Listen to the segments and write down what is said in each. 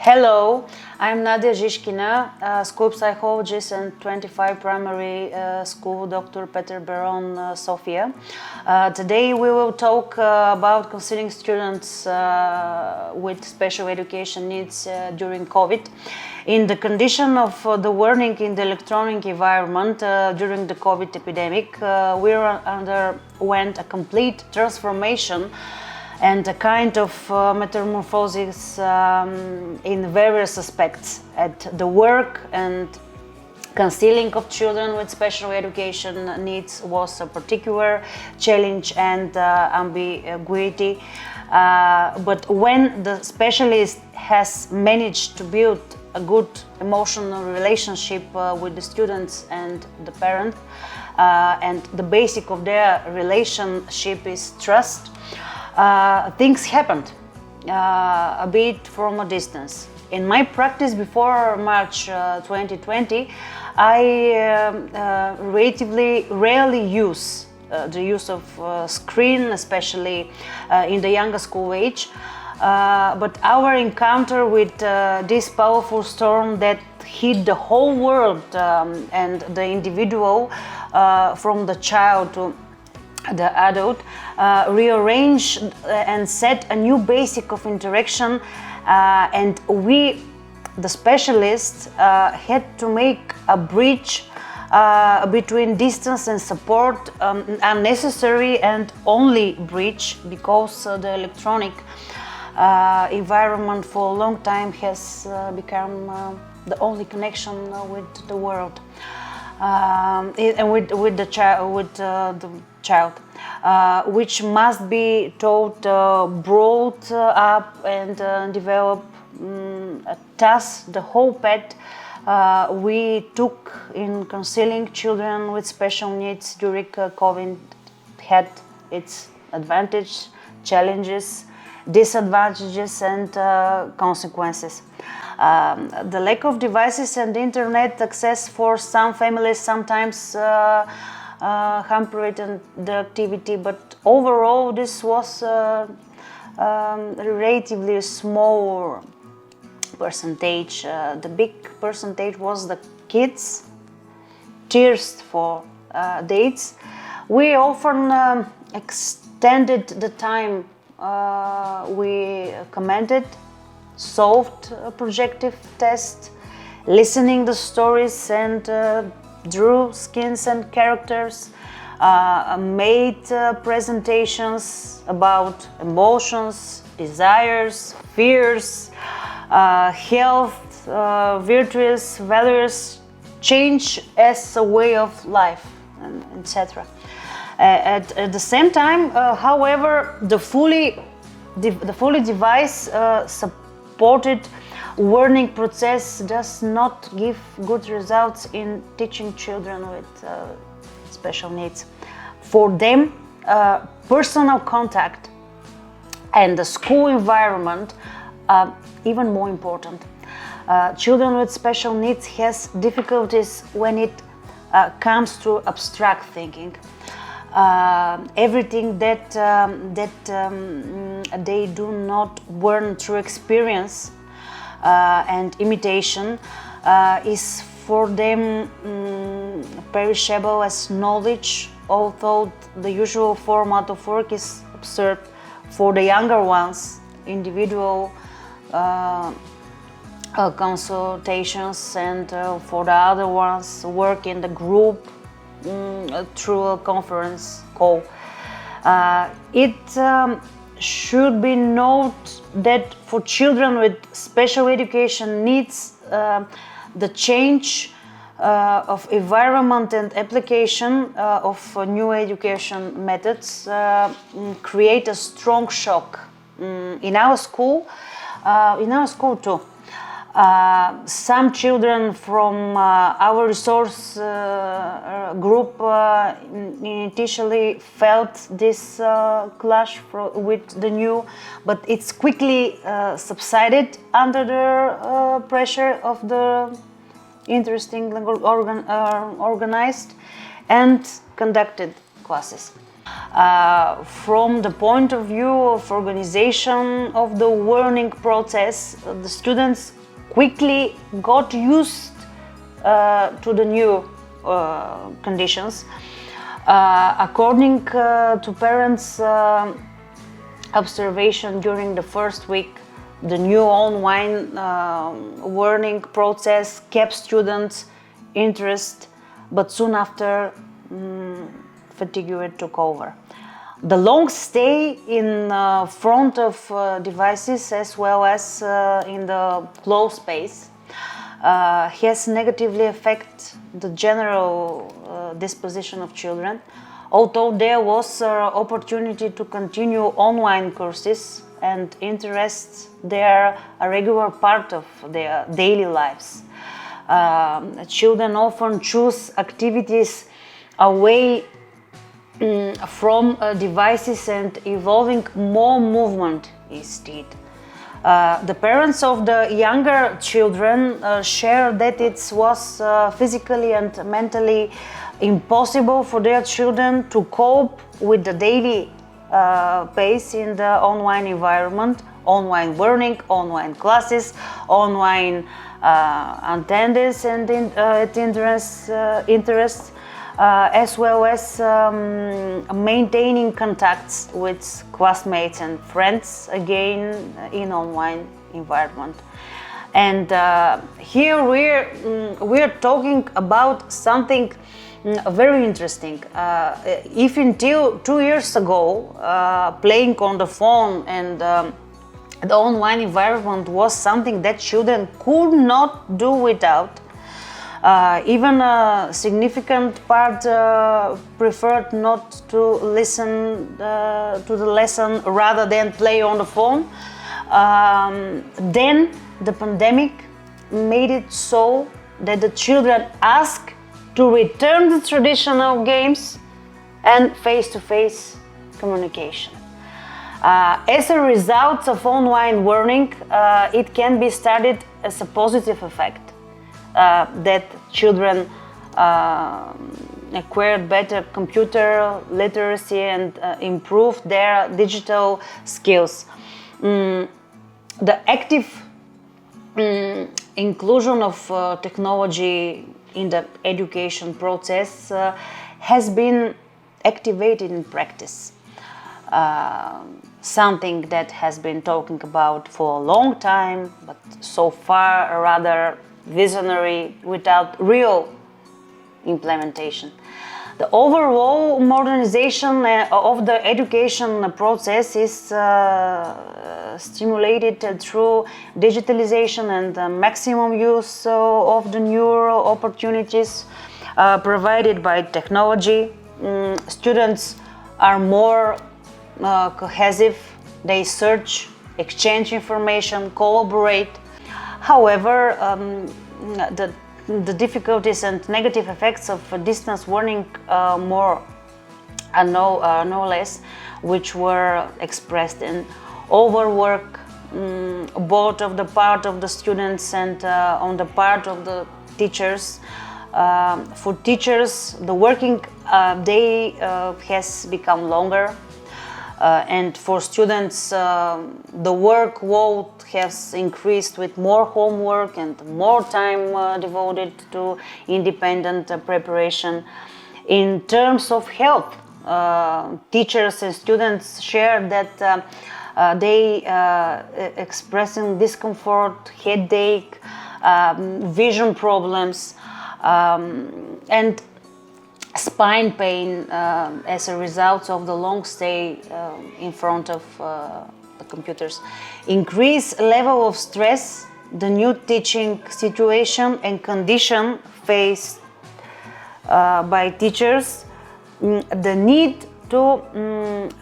Hello, I'm Nadia Zhishkina, school psychologist and 25 primary school Dr. Peter Baron, Sofia. Today we will talk about counseling students with special education needs during COVID. In the condition of the learning in the electronic environment during the COVID epidemic, we underwent a complete transformation and a kind of metamorphosis in various aspects at the work, and counseling of children with special education needs was a particular challenge and ambiguity. But when the specialist has managed to build a good emotional relationship with the students and the parent, and the basic of their relationship is trust, things happened a bit from a distance. In my practice before March 2020, I relatively rarely use the use of screen, especially in the younger school age. But our encounter with this powerful storm that hit the whole world and the individual, from the child to the adult, rearranged and set a new basic of interaction, and we, the specialists, had to make a bridge between distance and support, unnecessary and only bridge, because the electronic environment for a long time has become the only connection with the world. And with the child, which must be taught, brought up and developed. Thus, the whole path we took in counseling children with special needs during COVID had its advantages, challenges, disadvantages and consequences. The lack of devices and internet access for some families sometimes hampered the activity, but overall this was a relatively small percentage. The big percentage was the kids thirst for dates. We often extended the time we commented, solved a projective test, listening the stories and drew skins and characters, made presentations about emotions, desires, fears, health, virtues, values, change as a way of life, and etc. At the same time, however, the fully device supported learning process does not give good results in teaching children with special needs. For them, personal contact and the school environment are even more important. Children with special needs has difficulties when it comes to abstract thinking. Everything that they do not learn through experience and imitation is for them perishable as knowledge, although the usual format of work is absurd. For the younger ones, individual consultations, and for the other ones, work in the group through a conference call. It should be noted that for children with special education needs, the change of environment and application of new education methods create a strong shock. In our school too. Some children from our resource group initially felt this clash with the new, but it's quickly subsided under the pressure of the interesting organized and conducted classes. From the point of view of organization of the learning process, the students quickly got used to the new conditions. According to parents' observation during the first week, the new online learning process kept students' interest, but soon after fatigue took over. The long stay in front of devices as well as in the closed space has negatively affected the general disposition of children. Although there was opportunity to continue online courses and interests, they are a regular part of their daily lives. Children often choose activities away from devices and involving more movement instead. The parents of the younger children share that it was physically and mentally impossible for their children to cope with the daily pace in the online environment, online learning, online classes, online attendance and interests, as well as maintaining contacts with classmates and friends, again in online environment. And here we're talking about something very interesting. If until 2 years ago playing on the phone and the online environment was something that children could not do without, even a significant part preferred not to listen to the lesson rather than play on the phone. Then the pandemic made it so that the children ask to return to traditional games and face-to-face communication. As a result of online learning, it can be studied as a positive effect. That children acquired better computer literacy and improved their digital skills. The active inclusion of technology in the education process has been activated in practice. Something that has been talking about for a long time, but so far rather visionary without real implementation. The overall modernization of the education process is stimulated through digitalization and the maximum use of the new opportunities provided by technology. Students are more cohesive, they search, exchange information, collaborate. However, the difficulties and negative effects of distance learning no less, which were expressed in overwork, both of the part of the students and on the part of the teachers. For teachers, the working day has become longer. And for students, the workload has increased with more homework and more time devoted to independent preparation. In terms of health, teachers and students share that they expressing discomfort, headache, vision problems, and spine pain as a result of the long stay in front of the computers. Increased level of stress, the new teaching situation and condition faced by teachers, the need to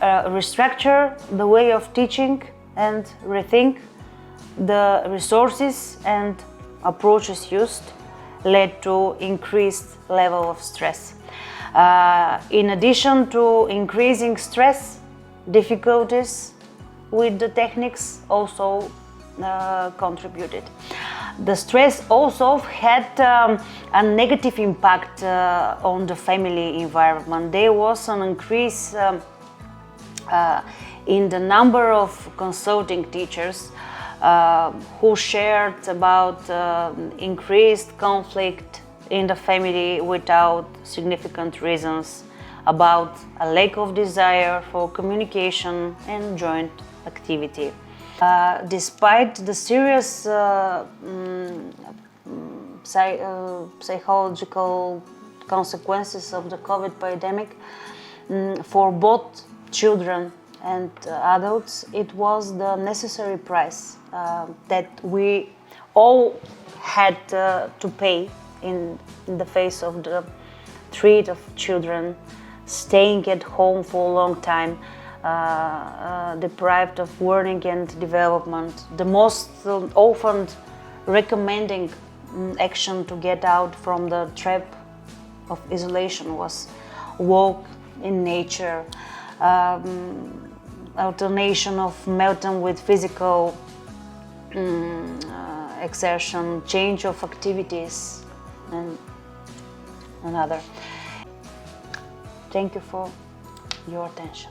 restructure the way of teaching and rethink the resources and approaches used led to increased level of stress. In addition to increasing stress, difficulties with the techniques also contributed. The stress also had a negative impact on the family environment. There was an increase in the number of consulting teachers who shared about increased conflict in the family without significant reasons, about a lack of desire for communication and joint activity. Despite the serious psychological consequences of the COVID pandemic for both children and adults, it was the necessary price that we all had to pay in the face of the threat of children staying at home for a long time, deprived of learning and development. The most often recommending action to get out from the trap of isolation was walk in nature, alternation of melting with physical exertion, change of activities, and another. Thank you for your attention.